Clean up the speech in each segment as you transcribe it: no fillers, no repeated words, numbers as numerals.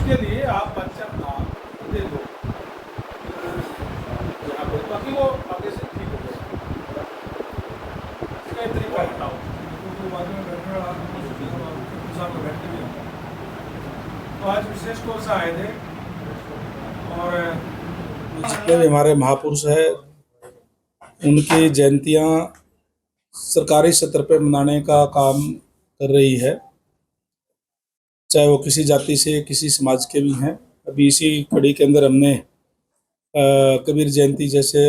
इसके लिए आप बच्चा नाम दे दो यहाँ पे, ताकि वो आगे से ठीक हो जाए। इसका एक तरीका बताओ। तो आज विशेष तौर से आए थे, और जितने भी हमारे महापुरुष हैं उनकी जयंतियाँ सरकारी स्तर पे मनाने का काम कर रही है, चाहे वो किसी जाति से किसी समाज के भी हैं। अभी इसी कड़ी के अंदर हमने कबीर जयंती जैसे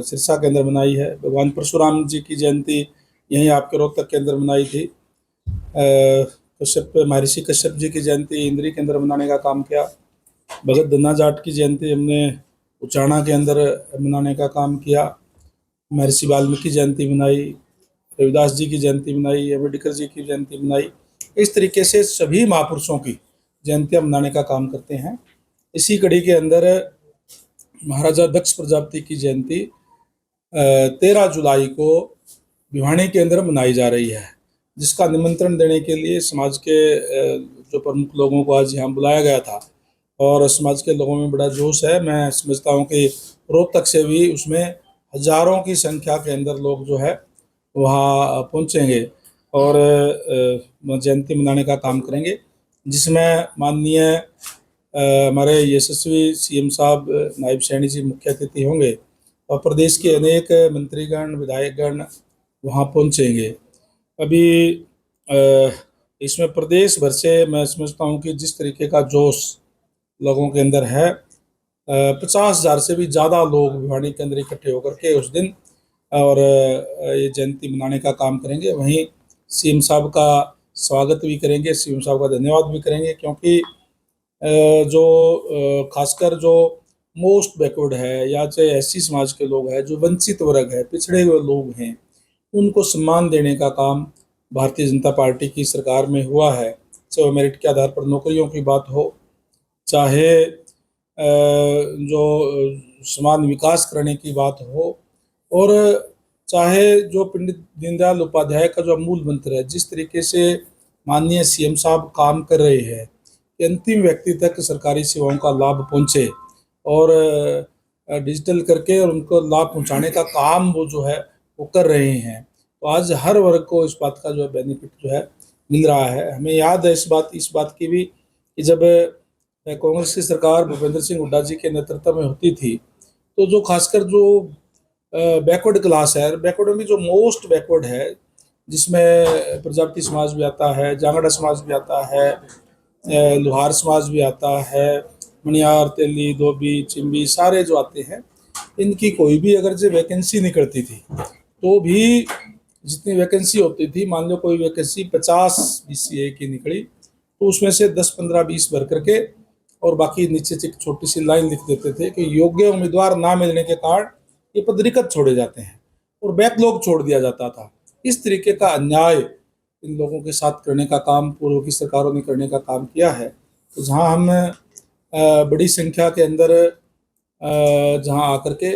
सिरसा के अंदर मनाई है। भगवान परशुराम जी की जयंती यहीं आपके रोहतक के अंदर मनाई थी। कश्यप महर्षि कश्यप जी की जयंती इंद्री के अंदर मनाने का काम किया। भगत धन्ना जाट की जयंती हमने उचाना के अंदर मनाने का काम किया। महर्षि वाल्मीकि जयंती मनाई, रविदास जी की जयंती मनाई, अम्बेडकर जी की जयंती मनाई। इस तरीके से सभी महापुरुषों की जयंतियाँ मनाने का काम करते हैं। इसी कड़ी के अंदर महाराजा दक्ष प्रजापति की जयंती 13 जुलाई को भिवानी के अंदर मनाई जा रही है, जिसका निमंत्रण देने के लिए समाज के जो प्रमुख लोगों को आज यहाँ बुलाया गया था, और समाज के लोगों में बड़ा जोश है। मैं समझता हूँ कि रोहतक से भी उसमें हजारों की संख्या के अंदर लोग जो है वहाँ पहुँचेंगे और जयंती मनाने का काम करेंगे, जिसमें माननीय हमारे यशस्वी सीएम साहब नायब सैनी जी मुख्य अतिथि होंगे, और प्रदेश के अनेक मंत्रीगण विधायकगण वहाँ पहुँचेंगे। अभी इसमें प्रदेश भर से मैं समझता हूँ कि जिस तरीके का जोश लोगों के अंदर है, 50,000 से भी ज़्यादा लोग भिवानी के अंदर इकट्ठे होकर के उस दिन और ये जयंती मनाने का काम करेंगे। वहीं सीएम साहब का स्वागत भी करेंगे, सीएम साहब का धन्यवाद भी करेंगे, क्योंकि जो खासकर जो मोस्ट बैकवर्ड है या चाहे एससी समाज के लोग हैं, जो वंचित वर्ग है, पिछड़े हुए लोग हैं, उनको सम्मान देने का काम भारतीय जनता पार्टी की सरकार में हुआ है। चाहे मेरिट के आधार पर नौकरियों की बात हो, चाहे जो समान विकास करने की बात हो, और चाहे जो पंडित दीनदयाल उपाध्याय का जो अमूल मंत्र है, जिस तरीके से माननीय सीएम साहब काम कर रहे हैं कि अंतिम व्यक्ति तक सरकारी सेवाओं का लाभ पहुंचे, और डिजिटल करके और उनको लाभ पहुंचाने का काम वो जो है वो कर रहे हैं। तो आज हर वर्ग को इस बात का जो है बेनिफिट जो है मिल रहा है। हमें याद है इस बात की भी कि जब कांग्रेस की सरकार भूपेंद्र सिंह हुड्डा जी के नेतृत्व में होती थी, तो जो खासकर जो बैकवर्ड क्लास है, बैकवर्ड में जो मोस्ट बैकवर्ड है, जिसमें प्रजापति समाज भी आता है, जांगड़ा समाज भी आता है, लोहार समाज भी आता है, मनियार, तेली, धोबी, चिंबी, सारे जो आते हैं, इनकी कोई भी अगर जो वैकेंसी निकलती थी तो भी जितनी वैकेंसी होती थी, मान लो कोई वैकेंसी 50 बीसीए की निकली, तो उसमें से 10, 15, 20 भर करके और बाकी नीचे से एक छोटी सी लाइन लिख देते थे कि योग्य उम्मीदवार ना मिलने के कारण ये पद रिक्त छोड़े जाते हैं और बैकलॉग छोड़ दिया जाता था। इस तरीके का अन्याय इन लोगों के साथ करने का काम पूर्व की सरकारों ने करने का काम किया है। तो जहाँ हम बड़ी संख्या के अंदर जहाँ आकर के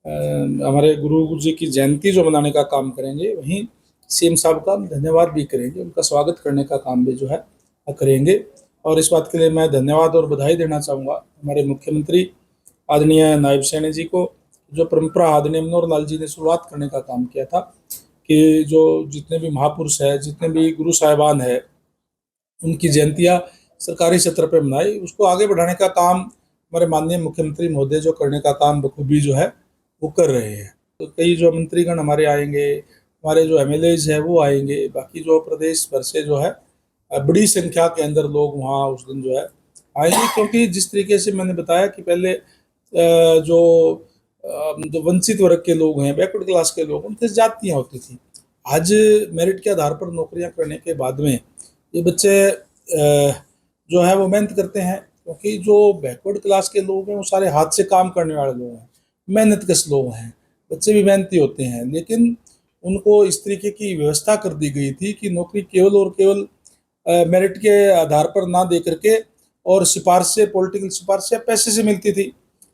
हमारे गुरु जी की जयंती जो मनाने का काम करेंगे, वहीं सीएम साहब का धन्यवाद भी करेंगे, उनका स्वागत करने का काम भी जो है करेंगे। और इस बात के लिए मैं धन्यवाद और बधाई देना चाहूँगा हमारे मुख्यमंत्री आदरणीय नायब सैनी जी को, जो परंपरा आदरणीय मनोहर लाल जी ने शुरुआत करने का काम किया था कि जो जितने भी महापुरुष हैं, जितने भी गुरु साहिबान हैं, उनकी जयंतियाँ सरकारी सत्र पर मनाई, उसको आगे बढ़ाने का काम हमारे माननीय मुख्यमंत्री महोदय जो करने का काम बखूबी जो है वो कर रहे हैं। तो कई जो मंत्रीगण हमारे आएंगे, हमारे जो एमएलएज है वो आएंगे, बाकी जो प्रदेश भर से जो है बड़ी संख्या के अंदर लोग वहाँ उस दिन जो है आएंगे, क्योंकि जिस तरीके से मैंने बताया कि पहले जो वंचित वर्ग के लोग हैं, बैकवर्ड क्लास के लोग, उनकी जातियाँ होती थी। आज मेरिट के आधार पर नौकरियां करने के बाद में ये बच्चे जो है वो मेहनत करते हैं, क्योंकि जो बैकवर्ड क्लास के लोग हैं वो सारे हाथ से काम करने वाले लोग हैं, मेहनत कश लोग हैं, बच्चे भी मेहनती होते हैं, लेकिन उनको इस तरीके की व्यवस्था कर दी गई थी कि नौकरी केवल और केवल मेरिट के आधार पर ना दे करके और सिफारिश से, पॉलिटिकल सिफारिश या पैसे से मिलती थी।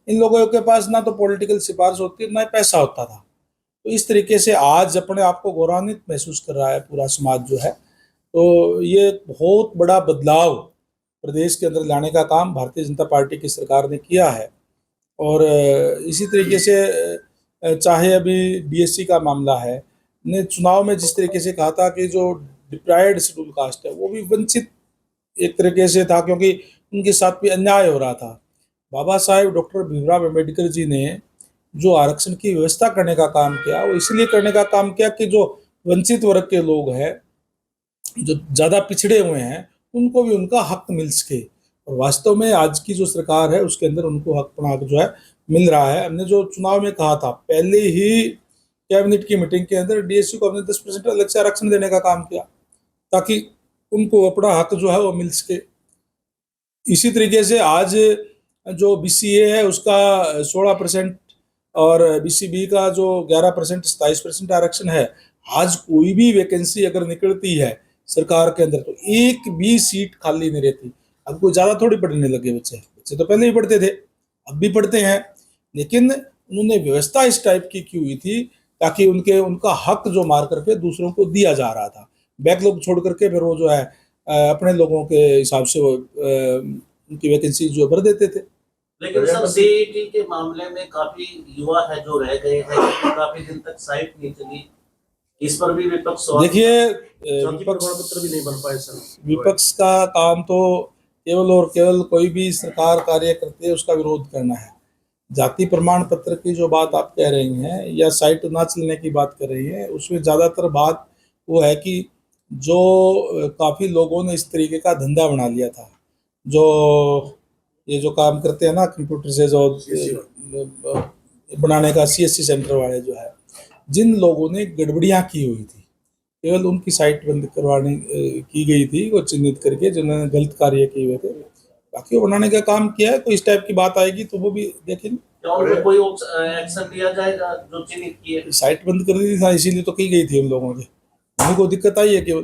इन लोगों के पास ना तो पॉलिटिकल सिफारिश होती ना पैसा होता था। तो इस तरीके से आज अपने आप को गौरवान्वित महसूस कर रहा है पूरा समाज जो है। तो ये बहुत बड़ा बदलाव प्रदेश के अंदर लाने का काम भारतीय जनता पार्टी की सरकार ने किया है। और इसी तरीके से चाहे अभी डीएससी का मामला है, ने चुनाव में जिस तरीके से कहा था कि जो डिप्राइव्ड शेड्यूल कास्ट है वो भी वंचित एक तरीके से था, क्योंकि उनके साथ भी अन्याय हो रहा था। बाबा साहेब डॉक्टर भीमराव अम्बेडकर जी ने जो आरक्षण की व्यवस्था करने का काम किया, वो इसलिए करने का काम किया कि जो वंचित वर्ग के लोग हैं, जो ज़्यादा पिछड़े हुए हैं, उनको भी उनका हक मिल सके। और वास्तव में आज की जो सरकार है उसके अंदर उनको हक जो है मिल रहा है। हमने जो चुनाव में कहा था, पहले ही कैबिनेट की मीटिंग के अंदर डीएससी को हमने 10% अलग से आरक्षण देने का काम किया, ताकि उनको अपना हक जो है वो मिल सके। इसी तरीके से आज जो बीसीए है उसका 16% और बीसीबी का जो 11%, 27% आरक्षण है। आज कोई भी वैकेंसी अगर निकलती है सरकार के अंदर तो एक भी सीट खाली नहीं रहती। अब कोई ज़्यादा थोड़ी पढ़ने लगे बच्चे, बच्चे तो पहले ही पढ़ते थे, अब भी पढ़ते हैं, लेकिन उन्होंने व्यवस्था इस टाइप की की हुई थी ताकि उनका हक जो मार करके दूसरों को दिया जा रहा था। बैकलॉग छोड़ करके फिर वो जो है अपने लोगों के हिसाब से वो उनकी वैकेंसी जो भर देते थे। लेकिन सर सीईटी के मामले में काफी युवा है जो रह गए हैं, काफी दिन तक साइट नहीं चली, इस पर भी विपक्ष देखिए पत्र भी नहीं बन पाए सर। विपक्ष का काम तो केवल और केवल कोई भी सरकार कार्य करती है उसका विरोध करना है। जाति प्रमाण पत्र की जो बात आप कह रही हैं या साइट ना चलने की बात कर रही हैं, उसमें ज़्यादातर बात वो है कि जो काफ़ी लोगों ने इस तरीके का धंधा बना लिया था, जो ये जो काम करते हैं ना कंप्यूटर से जो बनाने का सीएससी सेंटर वाले जो है, जिन लोगों ने गड़बड़ियाँ की हुई थी, केवल उनकी साइट बंद करवाने की गई थी, वो चिन्हित करके जिन्होंने गलत कार्य किए हुए थे। बाकी वो बनाने का काम किया है। कोई इस टाइप की बात आएगी तो वो भी देखेंगे। कोई एक्शन लिया जाएगा जो चिन्हित किए? साइट बंद कर दी थी, इसीलिए तो की गई थी उन लोगों की। उन्हीं को दिक्कत आई है केवल,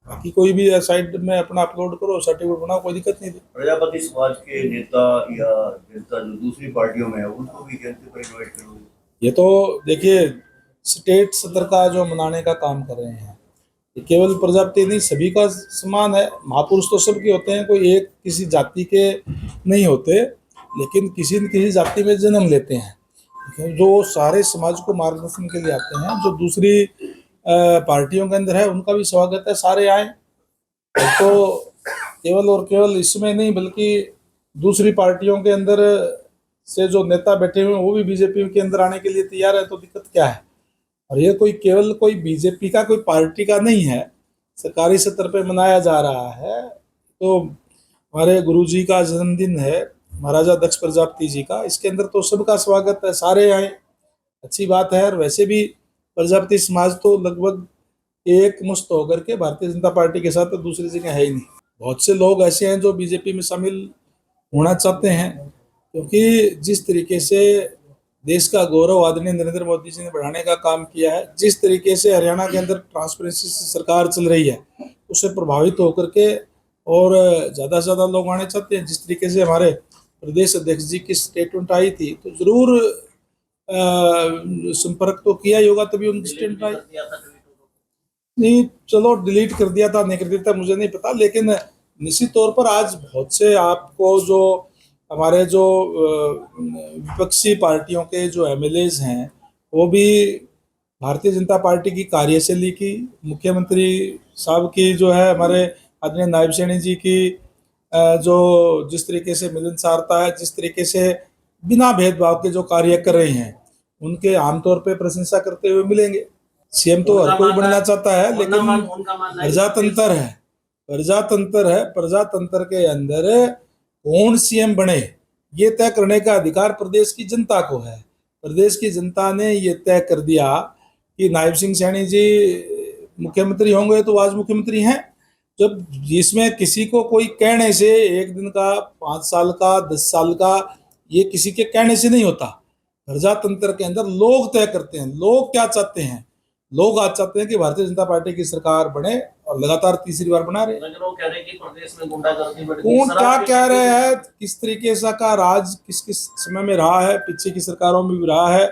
बाकी कोई भी साइट में अपना अपलोड करो, सर्टिफिकेट बनाओ, कोई दिक्कत नहीं थी। प्रजापति समाज के नेता या जनता जो दूसरी पार्टियों में है उनको भी कैसे पर इन्वाइट करोगे? ये तो देखिए स्टेट सत्र का जो मनाने का काम कर रहे हैं, ये केवल प्रजापति नहीं सभी का समान है। महापुरुष तो सबके होते हैं, कोई एक किसी जाति के नहीं होते, लेकिन किसी न किसी जाति में जन्म लेते हैं। जो सारे समाज को मार्गदर्शन के लिए आते हैं, जो दूसरी पार्टियों के अंदर है उनका भी स्वागत है, सारे आए। तो केवल और केवल इसमें नहीं बल्कि दूसरी पार्टियों के अंदर से जो नेता बैठे हुए हैं वो भी बीजेपी के अंदर आने के लिए तैयार है, तो दिक्कत क्या है। और ये कोई केवल कोई बीजेपी का कोई पार्टी का नहीं है, सरकारी स्तर पे मनाया जा रहा है। तो हमारे गुरुजी का जन्मदिन है, महाराजा दक्ष प्रजापति जी का, इसके अंदर तो सबका स्वागत है, सारे आए, अच्छी बात है। और वैसे भी प्रजापति समाज तो लगभग एक मुश्त होकर के भारतीय जनता पार्टी के साथ तो दूसरी जगह है ही नहीं। बहुत से लोग ऐसे हैं जो बीजेपी में शामिल होना चाहते हैं, क्योंकि जिस तरीके से देश का गौरव आदरणीय नरेंद्र मोदी जी ने बढ़ाने का काम किया है, जिस तरीके से हरियाणा के अंदर ट्रांसपेरेंसी से सरकार चल रही है, उससे प्रभावित होकर के और ज़्यादा से ज़्यादा लोग आने चाहते हैं। जिस तरीके से हमारे प्रदेश अध्यक्ष जी की स्टेटमेंट आई थी तो ज़रूर संपर्क तो किया ही होगा, तभी उनकी स्टेटमेंट आई। नहीं चलो डिलीट कर दिया था, नहीं कर दिया था मुझे नहीं पता, लेकिन निश्चित तौर पर आज बहुत से आपको जो हमारे जो विपक्षी पार्टियों के जो एमएलएज हैं वो भी भारतीय जनता पार्टी की कार्यशैली की, मुख्यमंत्री साहब की जो है, हमारे आदरणीय नायब सैनी जी की जो जिस तरीके से मिलनसारता है, जिस तरीके से बिना भेदभाव के जो कार्य कर रहे हैं, उनके आमतौर पे प्रशंसा करते हुए मिलेंगे। सीएम तो हर कोई बनना चाहता है, लेकिन प्रजातंत्र है, प्रजातंत्र है, प्रजातंत्र के अंदर कौन सीएम बने ये तय करने का अधिकार प्रदेश की जनता को है। प्रदेश की जनता ने ये तय कर दिया कि नायब सिंह सैनी जी मुख्यमंत्री होंगे, तो आज मुख्यमंत्री हैं। जब जिसमें किसी को कोई कहने से, एक दिन का, 5 साल का, 10 साल का, ये किसी के कहने से नहीं होता। प्रजातंत्र के अंदर लोग तय करते हैं। लोग क्या चाहते हैं? लोग आज चाहते हैं कि भारतीय जनता पार्टी की सरकार बने, और लगातार तीसरी बार बना रहे हैं। कह रहे हैं कि प्रदेश में गुंडागर्दी बढ़ गई। कौन क्या कह रहे हैं? किस तरीके से का राज किस किस समय में रहा है? पीछे की सरकारों में भी रहा है,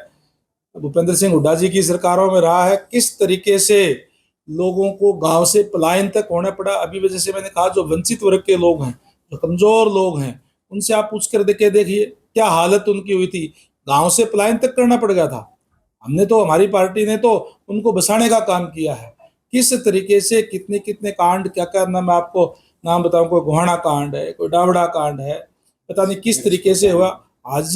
भूपेंद्र सिंह हुड्डा जी की सरकारों में रहा है। किस तरीके से लोगों को गांव से पलायन तक होना पड़ा। अभी वजह से मैंने कहा जो वंचित वर्ग के लोग हैं जो कमजोर लोग हैं, उनसे आप पूछ कर देखे देखिए क्या हालत उनकी हुई थी। गांव से पलायन तक करना पड़ गया था। हमने तो, हमारी पार्टी ने तो उनको बसाने का काम किया है। किस तरीके से कितने कितने कांड, क्या क्या नाम, मैं आपको नाम बताऊं, कोई गोहाना कांड है, कोई डावड़ा कांड है, पता नहीं किस तरीके से हुआ। आज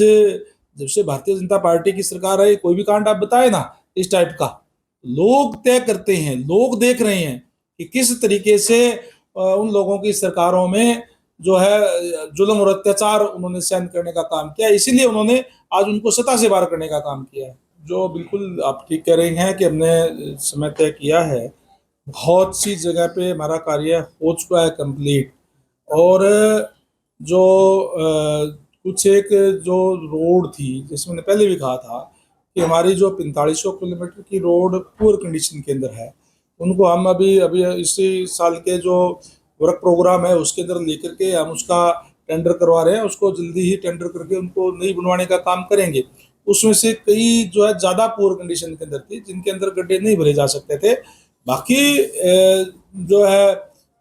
जब से भारतीय जनता पार्टी की सरकार है, कोई भी कांड आप बताए ना इस टाइप का, लोग तय करते हैं, लोग देख रहे हैं कि किस तरीके से उन लोगों की सरकारों में जो है जुल्म और अत्याचार उन्होंने सहन करने का काम किया। इसीलिए उन्होंने आज उनको सत्ता से बाहर करने का काम किया है। जो बिल्कुल आप ठीक कह रही हैं कि हमने समय तय किया है, बहुत सी जगह पे हमारा कार्य हो चुका है कंप्लीट। और जो कुछ एक जो रोड थी, जिसमें मैंने पहले भी कहा था कि हमारी जो 4500 किलोमीटर की रोड पुअर कंडीशन के अंदर है, उनको हम अभी अभी इसी साल के जो वर्क प्रोग्राम है उसके अंदर लेकर के हम उसका टेंडर करवा रहे हैं। उसको जल्दी ही टेंडर करके उनको नई बनवाने का काम करेंगे। उसमें से कई जो है ज़्यादा पुअर कंडीशन के अंदर थी, जिनके अंदर गड्ढे नहीं भरे जा सकते थे। बाकी जो है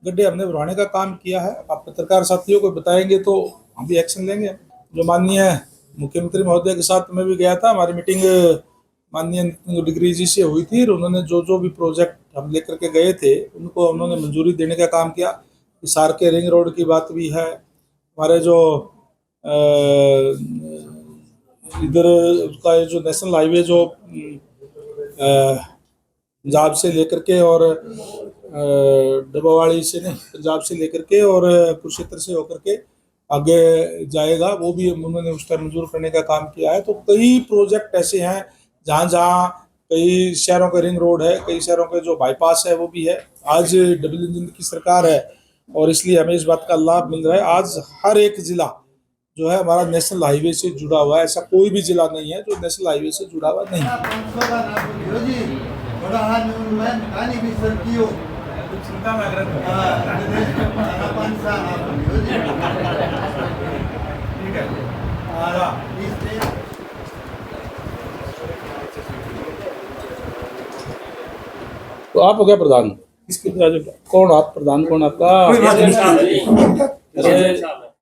गड्ढे हमने भरवाने का काम किया है। आप पत्रकार साथियों को बताएंगे तो हम भी एक्शन लेंगे। जो माननीय मुख्यमंत्री महोदय के साथ मैं भी गया था, हमारी मीटिंग माननीय नितिन गडकरी जी से हुई थी, और उन्होंने जो जो भी प्रोजेक्ट हम लेकर के गए थे उनको उन्होंने मंजूरी देने का काम किया। सार के रिंग रोड की बात भी है, हमारे जो इधर उसका जो नेशनल हाईवे जो पंजाब से लेकर के और डब्बावाड़ी से नहीं, पंजाब से लेकर के और कुरुक्षेत्र से होकर के आगे जाएगा, वो भी उन्होंने उसका मंजूर करने का काम किया है। तो कई प्रोजेक्ट ऐसे हैं जहाँ जहाँ कई शहरों के रिंग रोड है, कई शहरों के जो बाईपास है वो भी है। आज डबल इंजन की सरकार है और इसलिए हमें इस बात का लाभ मिल रहा है। आज हर एक जिला जो है हमारा नेशनल हाईवे से जुड़ा हुआ है। ऐसा कोई भी जिला नहीं है जो नेशनल हाईवे से जुड़ा हुआ नहीं है। तो आप हो गया प्रधान, इसके कौन आप प्रधान, कौन आपका? अरे